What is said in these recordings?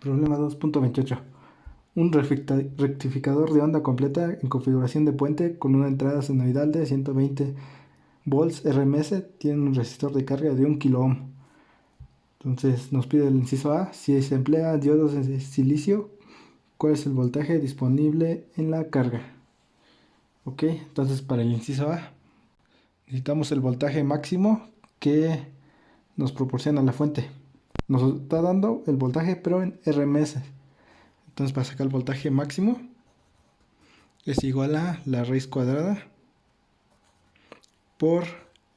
Problema 2.28. Un rectificador de onda completa en configuración de puente con una entrada senoidal de 120 volts RMS tiene un resistor de carga de 1 kilo ohm. Entonces nos pide el inciso A, si se emplea diodos de silicio, ¿cuál es el voltaje disponible en la carga? Ok, entonces para el inciso A necesitamos el voltaje máximo que nos proporciona la fuente. Nos está dando el voltaje pero en RMS. Entonces para sacar el voltaje máximo es igual a la raíz cuadrada por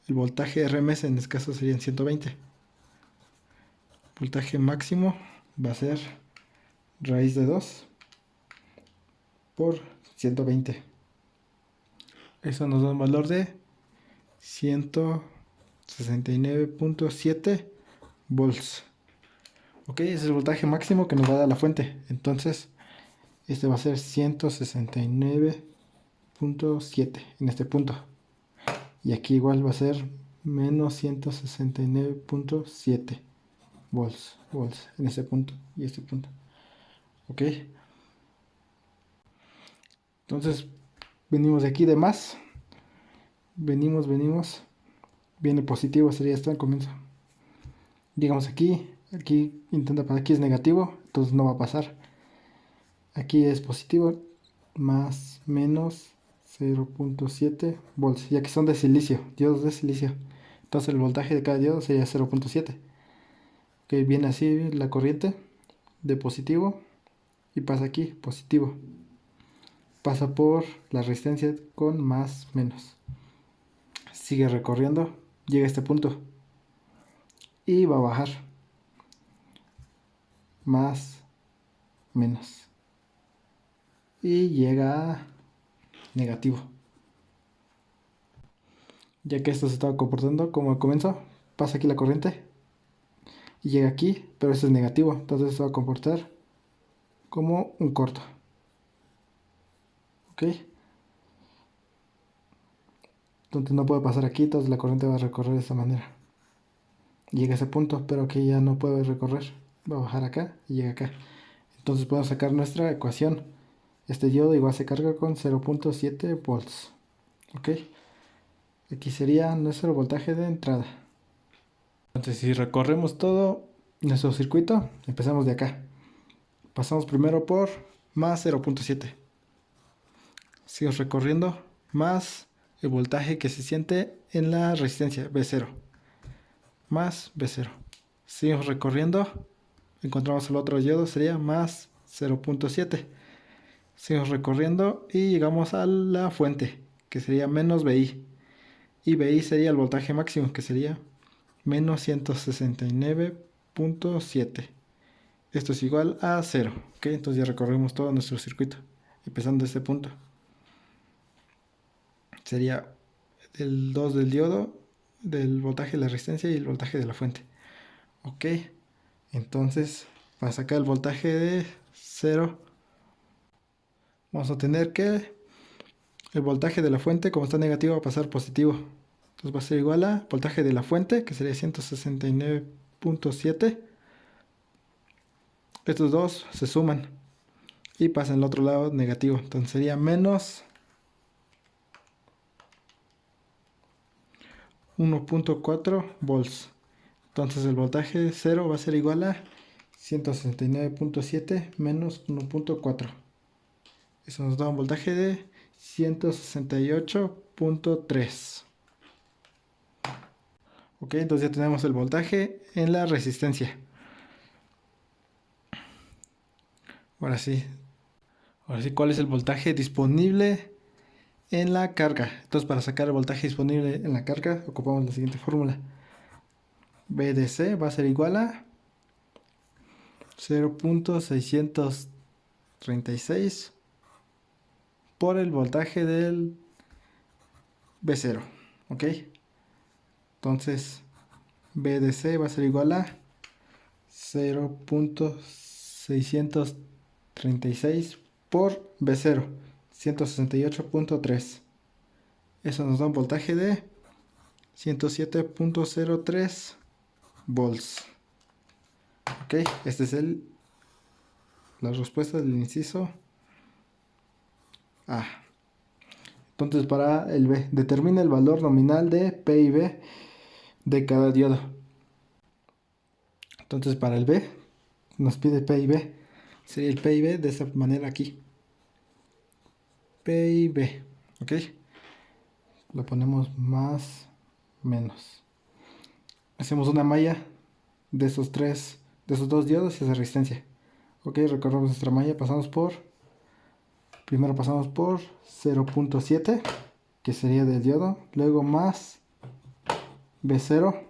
el voltaje RMS, en este caso serían 120. Voltaje máximo va a ser raíz de 2 por 120. Eso nos da un valor de 169.7 volts. Ok, ese es el voltaje máximo que nos va a dar la fuente. Entonces, este va a ser 169.7 en este punto. Y aquí igual va a ser menos 169.7 volts en este punto y este punto. Ok. Entonces, venimos de aquí de más. Venimos. Viene positivo, sería esto al comienzo. Llegamos aquí intenta para aquí es negativo, entonces no va a pasar. Aquí es positivo, más menos 0.7 volts, ya que son de silicio, diodos de silicio. Entonces el voltaje de cada diodo sería 0.7. Que viene así la corriente de positivo y pasa aquí, positivo. Pasa por la resistencia con más menos. Sigue recorriendo, llega a este punto y va a bajar. Más menos. Y llega a negativo. Ya que esto se estaba comportando como al comienzo, pasa aquí la corriente y llega aquí, pero esto es negativo, entonces se va a comportar como un corto. Ok, entonces no puede pasar aquí, entonces la corriente va a recorrer de esta manera. Llega a ese punto, pero aquí ya no puede recorrer, va a bajar acá y llega acá. Entonces podemos sacar nuestra ecuación. Este diodo igual se carga con 0.7 volts. Ok, aquí sería nuestro voltaje de entrada. Entonces si recorremos todo nuestro circuito, empezamos de acá. Pasamos primero por más 0.7. Sigo recorriendo más el voltaje que se siente en la resistencia B0. Más B0. Seguimos recorriendo. Encontramos el otro diodo, sería más 0.7. Seguimos recorriendo y llegamos a la fuente, que sería menos BI. Y BI sería el voltaje máximo, que sería menos 169.7. Esto es igual a 0. ¿Ok? Entonces ya recorrimos todo nuestro circuito, empezando de este punto. Sería el 2 del diodo, del voltaje de la resistencia y el voltaje de la fuente. Ok, entonces para sacar el voltaje de 0, vamos a tener que el voltaje de la fuente, como está negativo, va a pasar positivo. Entonces va a ser igual a voltaje de la fuente, que sería 169.7. Estos dos se suman y pasan al otro lado negativo. Entonces sería menos 1.4 volts. Entonces el voltaje 0 va a ser igual a 169.7 menos 1.4. Eso nos da un voltaje de 168.3. Ok, entonces ya tenemos el voltaje en la resistencia. Ahora sí, ¿cuál es el voltaje disponible en la carga? Entonces para sacar el voltaje disponible en la carga ocupamos la siguiente fórmula. B de C va a ser igual a 0.636 por el voltaje del B0. ¿Ok? Entonces B de C va a ser igual a 0.636 por B0, 168.3. Eso nos da un voltaje de 107.03 volts. Ok, este es el la respuesta del inciso A. Entonces para el B, determina el valor nominal de P y B de cada diodo. Entonces para el B nos pide P y B. Sería el P y B de esta manera aquí. P y B. ¿Ok? Lo ponemos más, menos. Hacemos una malla de esos dos diodos y esa resistencia. Ok, recorremos nuestra malla, primero pasamos por 0.7, que sería del diodo, luego más B0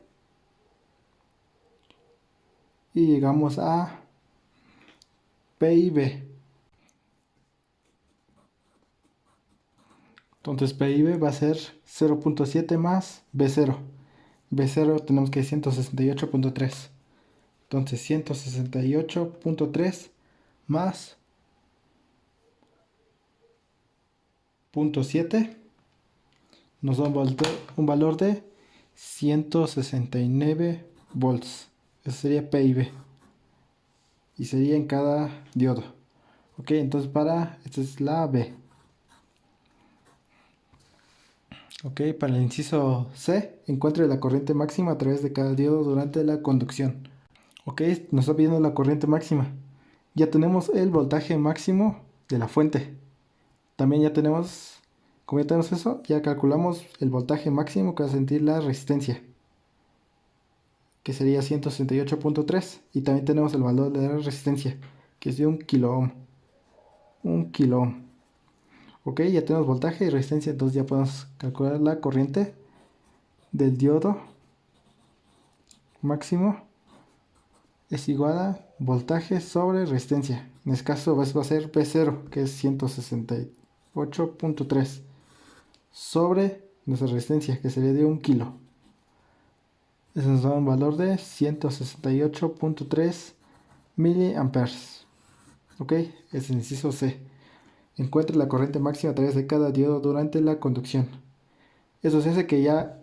y llegamos a P y B. Entonces P y B va a ser 0.7 más B0. B0 tenemos que 168.3. Entonces 168.3 más 0.7 nos da un valor de 169 volts. Eso sería P y B. Y sería en cada diodo. Ok, entonces esta es la B. Ok, para el inciso C, encuentre la corriente máxima a través de cada diodo durante la conducción. Ok, nos está pidiendo la corriente máxima. Ya tenemos el voltaje máximo de la fuente. También como ya tenemos eso, ya calculamos el voltaje máximo que va a sentir la resistencia, que sería 168.3. Y también tenemos el valor de la resistencia, que es de 1 kilo ohm. 1 kilo ohm. Ok, ya tenemos voltaje y resistencia, entonces ya podemos calcular la corriente del diodo máximo es igual a voltaje sobre resistencia. En este caso va a ser P0, que es 168.3, sobre nuestra resistencia, que sería de 1 kilo. Eso nos da un valor de 168.3 miliamperes. Ok, es el inciso C. Encuentre la corriente máxima a través de cada diodo durante la conducción. Eso se hace que ya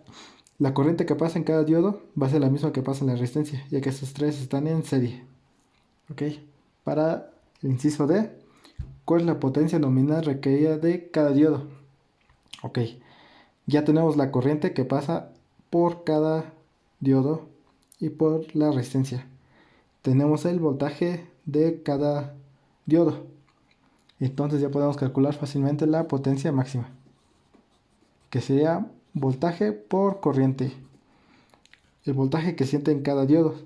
la corriente que pasa en cada diodo va a ser la misma que pasa en la resistencia, ya que estos tres están en serie. Ok, para el inciso D, ¿cuál es la potencia nominal requerida de cada diodo? Ok, ya tenemos la corriente que pasa por cada diodo y por la resistencia. Tenemos el voltaje de cada diodo. Entonces ya podemos calcular fácilmente la potencia máxima, que sería voltaje por corriente. El voltaje que siente en cada diodo,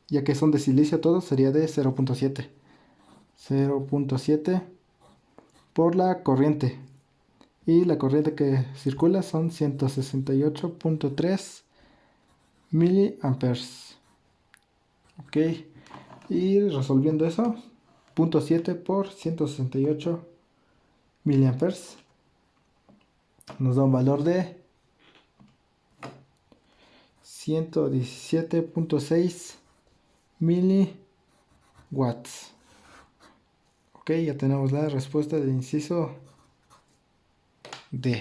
ya que son de silicio todos, sería de 0.7. 0.7 por la corriente. Y la corriente que circula son 168.3 miliamperes. Ok. Y resolviendo eso, 0.7 por 168 miliamperes nos da un valor de 117.6 miliwatts. Ok, ya tenemos la respuesta del inciso D.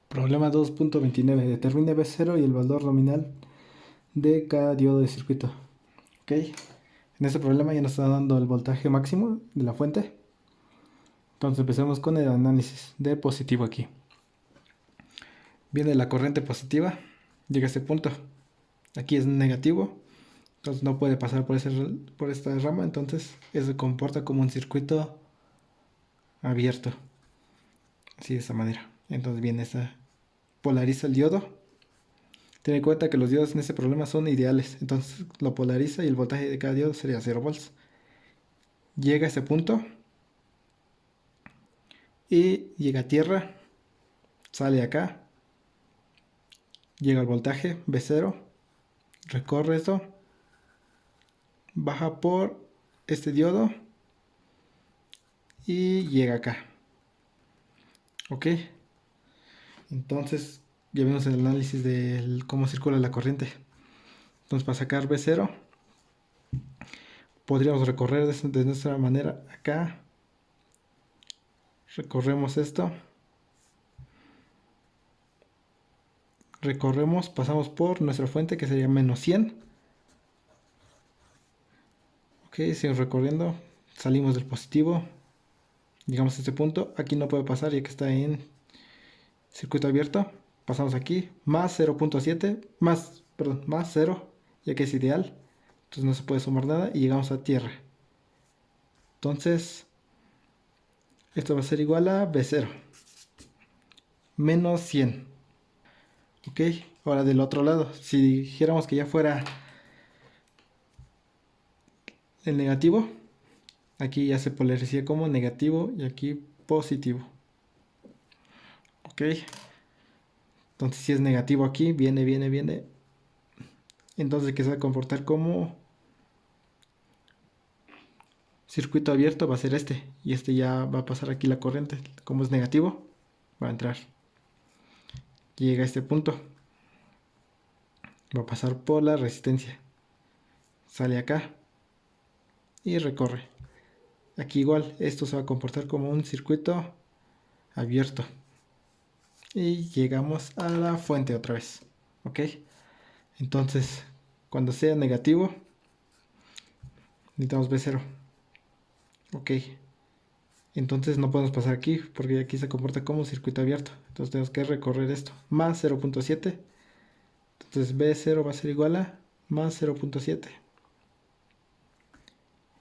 Problema 2.29. Determine B0 y el valor nominal de cada diodo de circuito. Ok, en este problema ya nos está dando el voltaje máximo de la fuente. Entonces empecemos con el análisis de positivo aquí. Viene la corriente positiva, llega a este punto. Aquí es negativo, entonces no puede pasar por esta rama, entonces eso se comporta como un circuito abierto. Así de esta manera. Entonces viene polariza el diodo. Ten en cuenta que los diodos en este problema son ideales, entonces lo polariza y el voltaje de cada diodo sería 0 volts. Llega a este punto y llega a tierra, sale acá, llega al voltaje B0, recorre esto, baja por este diodo y llega acá. Ok, entonces ya vimos el análisis de cómo circula la corriente. Entonces para sacar B0 podríamos recorrer de nuestra manera acá, recorremos esto, pasamos por nuestra fuente que sería menos 100. Ok, seguimos recorriendo. Salimos del positivo. Llegamos a este punto. Aquí no puede pasar ya que está en circuito abierto. Pasamos aquí. Más 0.7. Perdón, más 0. Ya que es ideal. Entonces no se puede sumar nada. Y llegamos a tierra. Entonces, esto va a ser igual a B0. Menos 100. Ok, ahora del otro lado. Si dijéramos que ya fuera el negativo, aquí ya se polarizaría como negativo y aquí positivo. Ok, entonces si es negativo aquí, viene. Entonces que se va a comportar como circuito abierto va a ser este. Y este ya va a pasar aquí la corriente. Como es negativo, va a entrar. Llega a este punto. Va a pasar por la resistencia. Sale acá. Y recorre. Aquí igual, esto se va a comportar como un circuito abierto. Y llegamos a la fuente otra vez. Ok. Entonces, cuando sea negativo, necesitamos B0. Ok. Entonces no podemos pasar aquí porque aquí se comporta como circuito abierto. Entonces tenemos que recorrer esto. Más 0.7. Entonces B0 va a ser igual a más 0.7.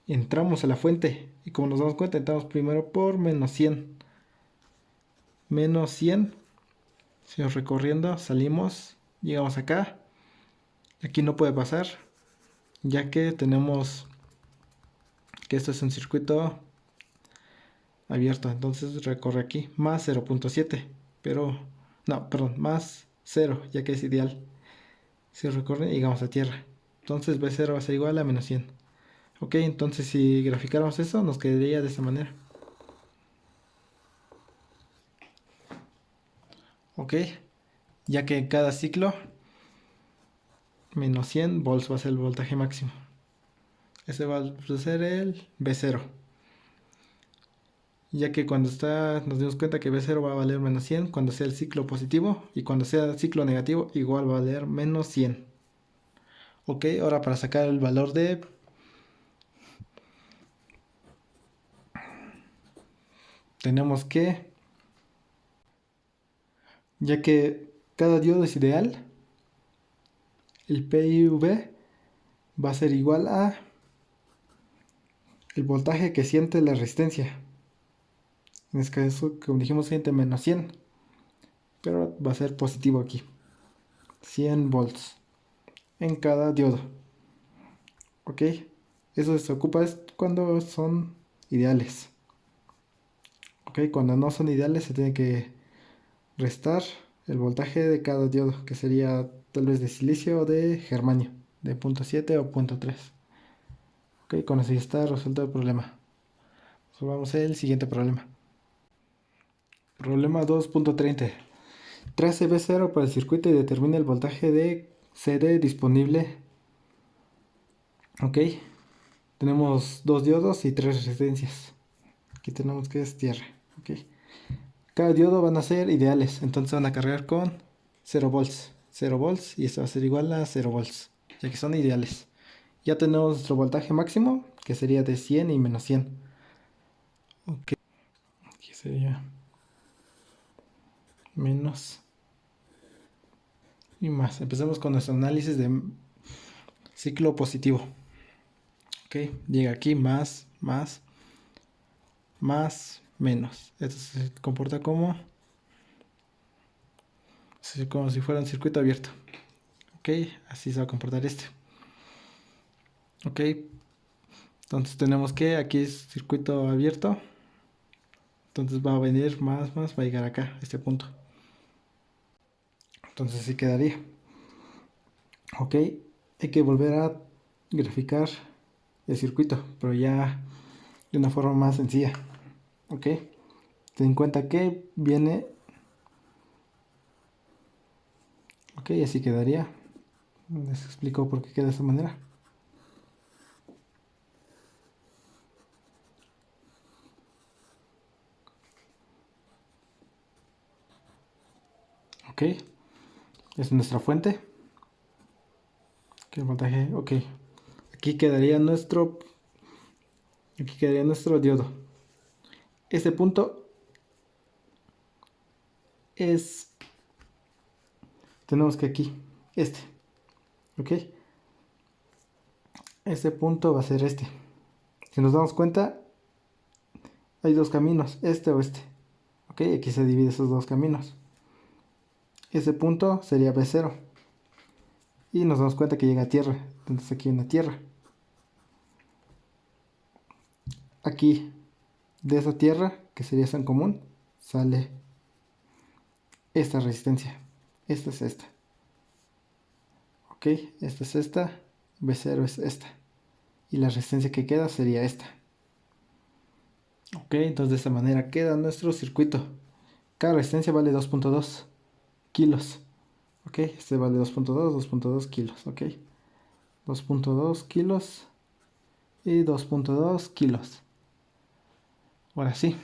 Entramos a la fuente. Y como nos damos cuenta, entramos primero por menos 100. Menos 100. Seguimos recorriendo. Salimos. Llegamos acá. Aquí no puede pasar. Ya que tenemos que esto es un circuito abierto. Entonces recorre aquí. Más 0.7. Pero... No, perdón. Más 0. Ya que es ideal. Si recorre y llegamos a tierra. Entonces B0 va a ser igual a menos 100. Ok, entonces si graficáramos eso, nos quedaría de esta manera. Ok, ya que en cada ciclo, menos 100 volts va a ser el voltaje máximo. Ese va a ser el B0. Ya que cuando nos dimos cuenta que B0 va a valer menos 100 cuando sea el ciclo positivo. Y cuando sea el ciclo negativo, igual va a valer menos 100. Ok, ahora para sacar el valor de... Tenemos que... Ya que cada diodo es ideal, el PIV va a ser igual a el voltaje que siente la resistencia. En este caso, como dijimos, siente menos 100. Pero va a ser positivo aquí. 100 volts en cada diodo. Ok. Eso se ocupa es cuando son ideales. Ok. Cuando no son ideales se tiene que restar el voltaje de cada diodo. Que sería tal vez de silicio o de germanio. De 0.7 o 0.3. Ok. Con eso ya está resuelto el problema. Resolvamos el siguiente problema. Problema 2.30. Trace B0 para el circuito y determina el voltaje de CD disponible. Ok. Tenemos dos diodos y tres resistencias. Aquí tenemos que es tierra. Ok. Cada diodo van a ser ideales. Entonces van a cargar con 0 volts. 0 volts y esto va a ser igual a 0 volts. Ya que son ideales. Ya tenemos nuestro voltaje máximo. Que sería de 100 y menos 100. Ok. Aquí sería menos y más. Empezamos con nuestro análisis de ciclo positivo. Ok. Llega aquí más, menos. Esto se comporta como si fuera un circuito abierto. Ok, así se va a comportar este. Ok, entonces tenemos que aquí es circuito abierto. Entonces va a venir va a llegar acá, este punto. Entonces así quedaría. Ok, hay que volver a graficar el circuito, pero ya de una forma más sencilla. Ok, ten en cuenta que viene. Ok, así quedaría. Les explico por qué queda de esta manera. Ok, es nuestra fuente. Ok, voltaje, ok. Aquí quedaría nuestro Aquí quedaría nuestro diodo. Este punto es, tenemos que aquí, ok. Este punto va a ser este. Si nos damos cuenta, hay dos caminos, este o este. Ok, aquí se divide esos dos caminos. Ese punto sería B0. Y nos damos cuenta que llega a tierra. Entonces aquí hay una tierra. Aquí, de esa tierra, que sería esa en común, sale esta resistencia. Esta es esta. Ok, esta es esta. B0 es esta. Y la resistencia que queda sería esta. Ok, entonces de esta manera queda nuestro circuito. Cada resistencia vale 2.2 kilos. Ok, este vale 2.2 kilos. Ok, 2.2 kilos y 2.2 kilos. Ahora sí,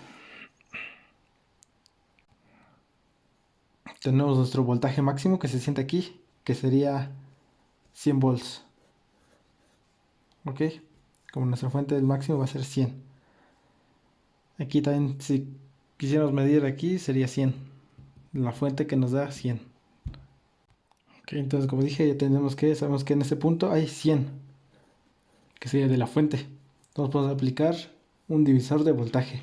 tenemos nuestro voltaje máximo que se siente aquí, que sería 100 volts. Ok, como nuestra fuente del máximo va a ser 100. Aquí también, si quisiéramos medir aquí, sería 100. La fuente que nos da 100. Ok, entonces como dije, ya sabemos que en ese punto hay 100, que sería de la fuente. Entonces podemos aplicar un divisor de voltaje.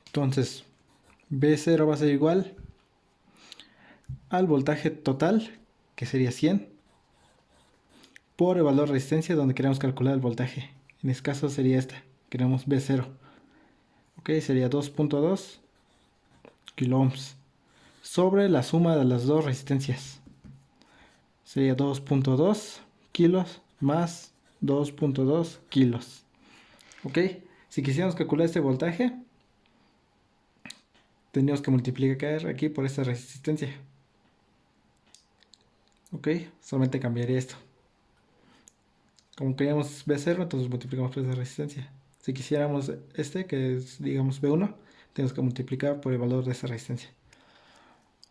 Entonces, B0 va a ser igual al voltaje total, que sería 100, por el valor de resistencia donde queremos calcular el voltaje. En este caso sería esta, queremos B0. Ok, sería 2.2 kilo ohms sobre la suma de las dos resistencias. Sería 2.2 kilos más 2.2 kilos. Ok, si quisiéramos calcular este voltaje, tendríamos que multiplicar aquí por esta resistencia. Ok, solamente cambiaría esto. Como queríamos B0, entonces multiplicamos por esa resistencia. Si quisiéramos este, que es digamos B1, tenemos que multiplicar por el valor de esa resistencia.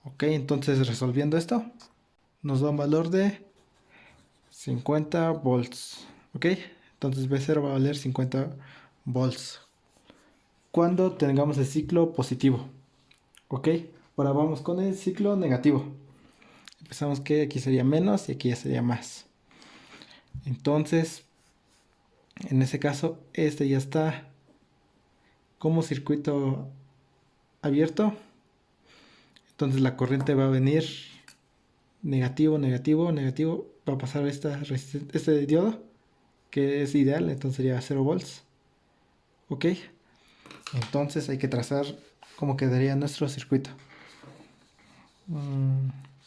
Ok, entonces resolviendo esto, nos da un valor de 50 volts. Ok, entonces B0 va a valer 50 volts cuando tengamos el ciclo positivo. Ok, ahora vamos con el ciclo negativo. Empezamos que aquí sería menos y aquí ya sería más. Entonces, en ese caso, este ya está como circuito abierto. Entonces la corriente va a venir negativo, negativo, negativo. Va a pasar este diodo, que es ideal, entonces sería 0 volts. Ok, entonces hay que trazar cómo quedaría nuestro circuito.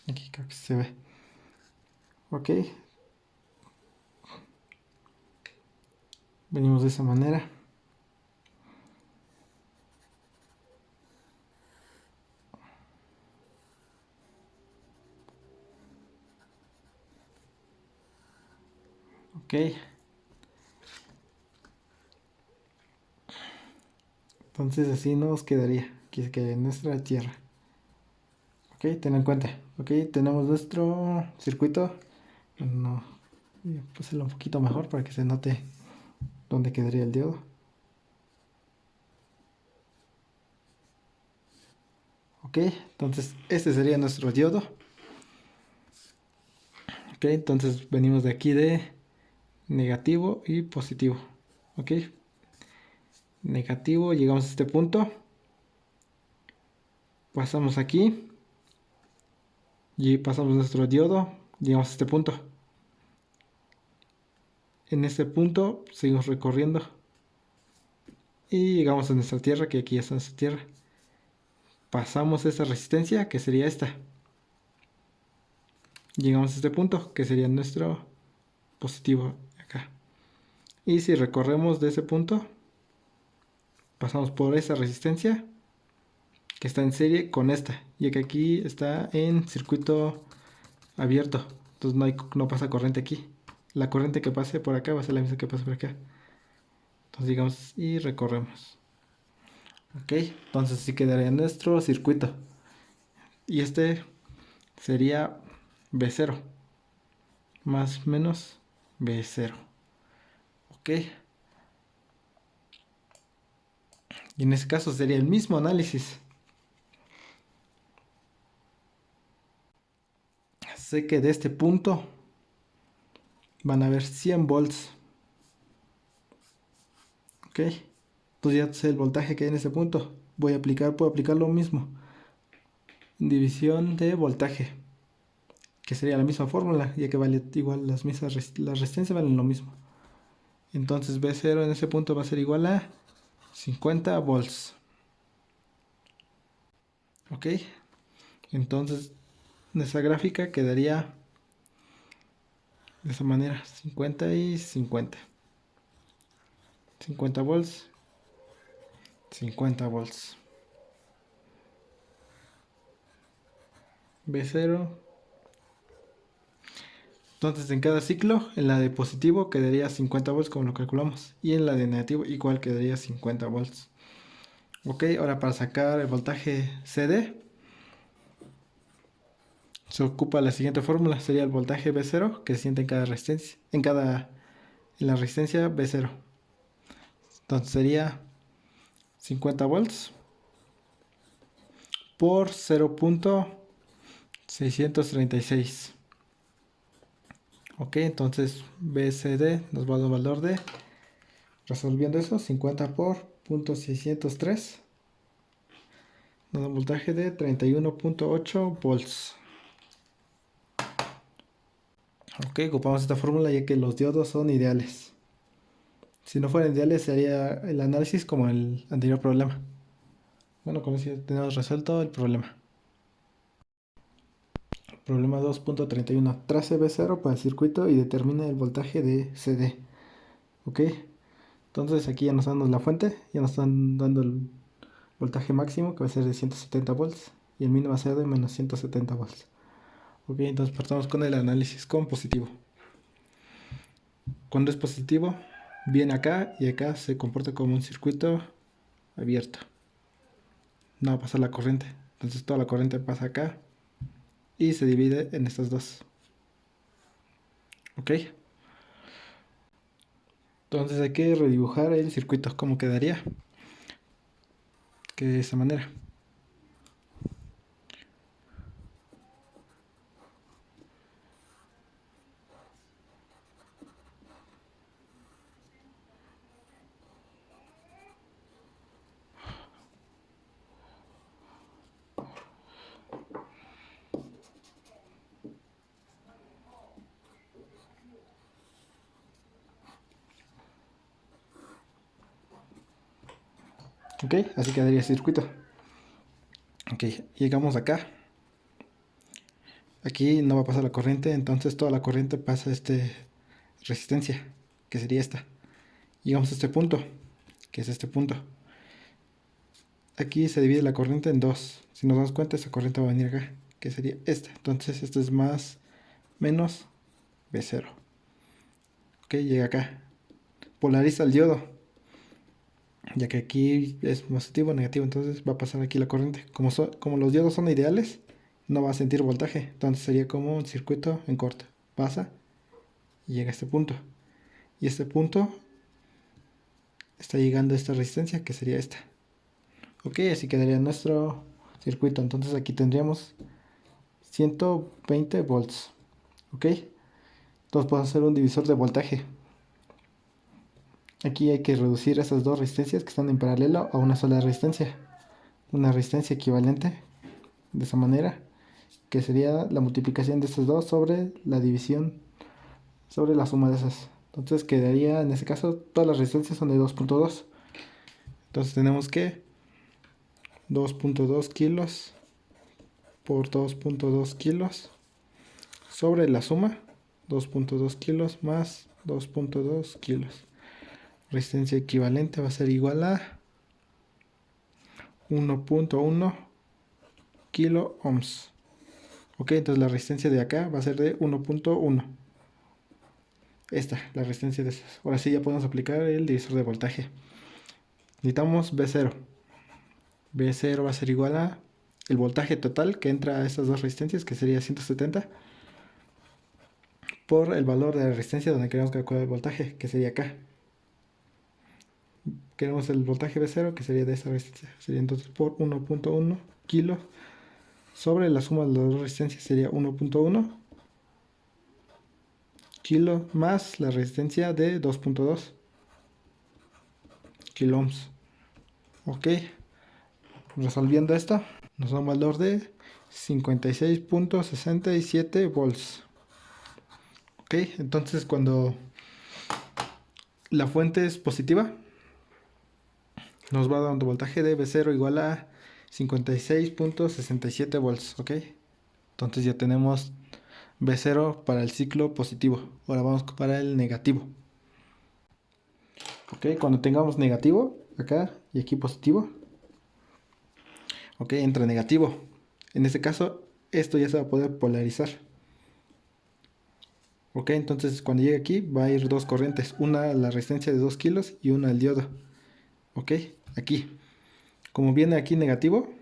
Aquí creo que se ve. Ok, venimos de esa manera. Ok, entonces así nos quedaría. Aquí se quedaría nuestra tierra. Ok, ten en cuenta. Ok, tenemos nuestro circuito. No, voy a pasarlo un poquito mejor para que se note dónde quedaría el diodo. Ok, entonces este sería nuestro diodo. Ok, entonces venimos de aquí de negativo y positivo. Ok, negativo, llegamos a este punto. Pasamos aquí y pasamos nuestro diodo. Llegamos a este punto. En este punto seguimos recorriendo y llegamos a nuestra tierra, que aquí ya está nuestra tierra. Pasamos esta resistencia, que sería esta. Llegamos a este punto, que sería nuestro positivo acá. Y si recorremos de ese punto, pasamos por esa resistencia que está en serie con esta, ya que aquí está en circuito abierto, entonces no pasa corriente aquí. La corriente que pase por acá va a ser la misma que pase por acá. Entonces digamos y recorremos. Ok, entonces así quedaría nuestro circuito. Y este sería B0 más menos B0. Ok, Y en ese caso sería el mismo análisis. Sé que de este punto van a haber 100 volts. Ok. Pues ya sé el voltaje que hay en ese punto. Puedo aplicar lo mismo. División de voltaje. Que sería la misma fórmula, ya que vale igual las resistencias valen lo mismo. Entonces B0 en ese punto va a ser igual a 50 volts. Ok. Entonces nuestra gráfica quedaría de esa manera, 50 y 50. 50 volts, 50 volts. B0. Entonces en cada ciclo, en la de positivo quedaría 50 volts como lo calculamos. Y en la de negativo igual quedaría 50 volts. Ok, ahora para sacar el voltaje CD, se ocupa la siguiente fórmula. Sería el voltaje B0 que se siente en cada resistencia. En la resistencia B0. Entonces sería 50 volts por 0.636. Ok, entonces BCD nos va a dar un valor de, resolviendo eso, 50 por 0.603, nos da un voltaje de 31.8 volts. Ok, ocupamos esta fórmula ya que los diodos son ideales. Si no fueran ideales sería el análisis como el anterior problema. Bueno, con eso ya tenemos resuelto el problema. Problema 2.31. Trace B0 para el circuito y determina el voltaje de CD. Ok, entonces aquí ya nos dan la fuente, ya nos están dando el voltaje máximo que va a ser de 170 volts y el mínimo va a ser de menos 170 volts. Ok, entonces partamos con el análisis con positivo. Cuando es positivo, viene acá y acá se comporta como un circuito abierto. No va a pasar la corriente. Entonces toda la corriente pasa acá y se divide en estas dos. Ok. Entonces hay que redibujar el circuito. ¿Cómo quedaría? Que de esa manera. Ok, así quedaría el circuito. Ok, llegamos acá. Aquí no va a pasar la corriente, entonces toda la corriente pasa a esta resistencia, que sería esta. Llegamos a este punto, que es este punto. Aquí se divide la corriente en dos. Si nos damos cuenta, esta corriente va a venir acá, que sería esta. Entonces esto es más menos B0. Ok, llega acá. Polariza el diodo, ya que aquí es positivo o negativo, entonces va a pasar aquí la corriente. Como los diodos son ideales, no va a sentir voltaje, entonces sería como un circuito en corto. Pasa y llega a este punto. Y este punto está llegando a esta resistencia, que sería esta. Ok, así quedaría nuestro circuito. Entonces aquí tendríamos 120 volts. Ok, entonces podemos hacer un divisor de voltaje. Aquí hay que reducir esas dos resistencias que están en paralelo a una sola resistencia. Una resistencia equivalente de esa manera, que sería la multiplicación de estas dos sobre la división sobre la suma de esas. Entonces quedaría, en este caso, todas las resistencias son de 2.2. Entonces tenemos que 2.2 kilos por 2.2 kilos sobre la suma 2.2 kilos más 2.2 kilos. Resistencia equivalente va a ser igual a 1.1 kilo ohms. Ok, entonces la resistencia de acá va a ser de 1.1. Esta, la resistencia de esas. Ahora sí ya podemos aplicar el divisor de voltaje. Necesitamos B0. B0 va a ser igual a el voltaje total que entra a estas dos resistencias, que sería 170, por el valor de la resistencia donde queremos calcular el voltaje, que sería acá. queremos el voltaje V0, que sería de esta resistencia. Sería entonces por 1.1 kilo sobre la suma de las dos resistencias, sería 1.1 kilo más la resistencia de 2.2 kilo ohms. Ok, resolviendo esto, nos da un valor de 56.67 volts. Ok, entonces cuando la fuente es positiva, nos va dando voltaje de V0 igual a 56.67 volts. Ok, entonces ya tenemos V0 para el ciclo positivo. Ahora vamos para el negativo. Ok, cuando tengamos negativo acá y aquí positivo, ok, entra negativo. En este caso, esto ya se va a poder polarizar. Ok, entonces cuando llegue aquí va a ir dos corrientes, una a la resistencia de 2 kilos y una al diodo. Ok, aquí. Como viene aquí negativo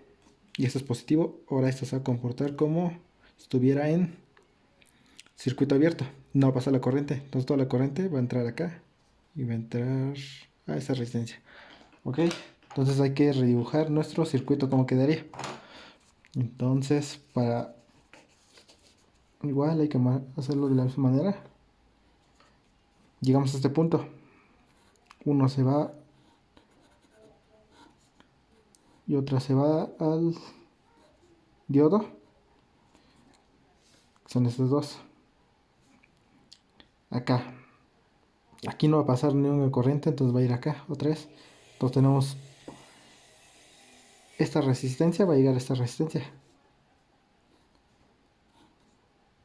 y esto es positivo, ahora esto se va a comportar como si estuviera en circuito abierto. No va a pasar la corriente, entonces toda la corriente va a entrar acá y va a entrar a esa resistencia. Ok, entonces hay que redibujar nuestro circuito como quedaría. Entonces para igual hay que hacerlo de la misma manera. Llegamos a este punto, uno se va y otra se va al diodo, son estos dos. Acá, aquí no va a pasar ninguna corriente, entonces va a ir acá otra vez. Entonces tenemos esta resistencia, va a llegar a esta resistencia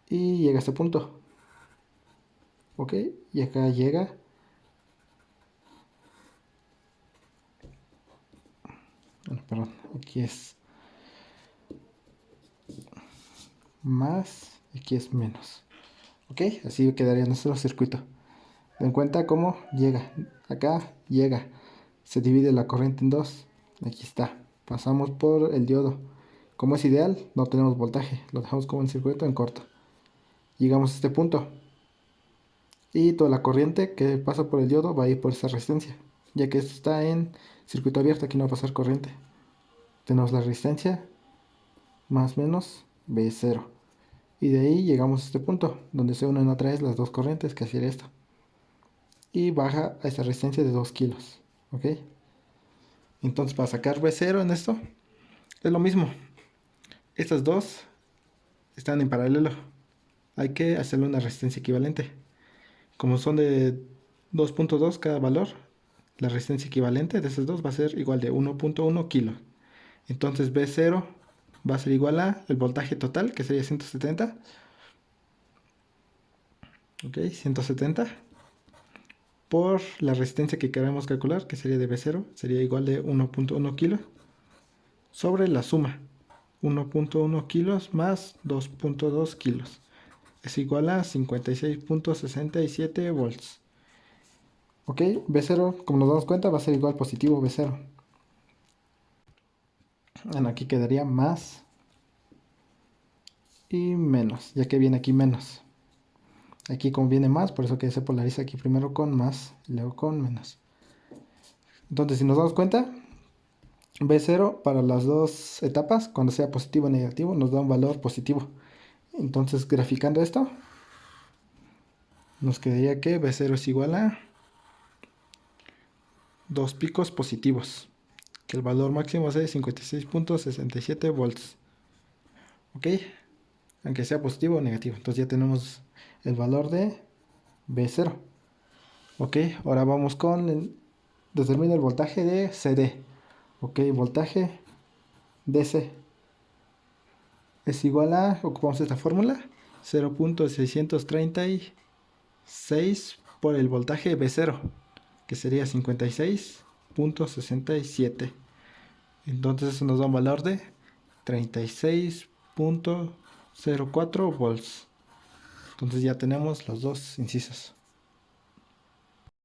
y llega a este punto. Ok, y acá llega, bueno, perdón, aquí es más y aquí es menos. Ok, así quedaría nuestro circuito. Den cuenta cómo llega, acá llega, se divide la corriente en dos, aquí está, pasamos por el diodo. Como es ideal, no tenemos voltaje, lo dejamos como un circuito en corto. Llegamos a este punto y toda la corriente que pasa por el diodo va a ir por esta resistencia, ya que esto está en circuito abierto, aquí no va a pasar corriente. Tenemos la resistencia más menos V0 y de ahí llegamos a este punto donde se unen otra vez las dos corrientes, que sería esto, y baja a esta resistencia de 2 kilos. Ok, entonces para sacar V0 en esto es lo mismo, estas dos están en paralelo, hay que hacerle una resistencia equivalente. Como son de 2.2 cada valor, la resistencia equivalente de esas dos va a ser igual de 1.1 kilos. Entonces V0 va a ser igual a el voltaje total, que sería 170. Ok, 170 por la resistencia que queremos calcular, que sería de V0, sería igual de 1.1 kilos, sobre la suma 1.1 kilos más 2.2 kilos. Es igual a 56.67 volts. Ok, V0, como nos damos cuenta, va a ser igual positivo V0. Bueno, aquí quedaría más y menos, ya que viene aquí menos. Aquí como viene más, por eso que se polariza aquí primero con más y luego con menos. Entonces, si nos damos cuenta, V0 para las dos etapas, cuando sea positivo o negativo, nos da un valor positivo. Entonces, graficando esto, nos quedaría que V0 es igual a 2 picos positivos, que el valor máximo es de 56.67 volts. Ok, aunque sea positivo o negativo. Entonces ya tenemos el valor de V0. Ok, ahora vamos con determina el voltaje de CD. Ok, voltaje DC es igual a, ocupamos esta fórmula, 0.636 por el voltaje V0, que sería 56.67. Entonces eso nos da un valor de 36.04 volts. Entonces ya tenemos los dos incisos.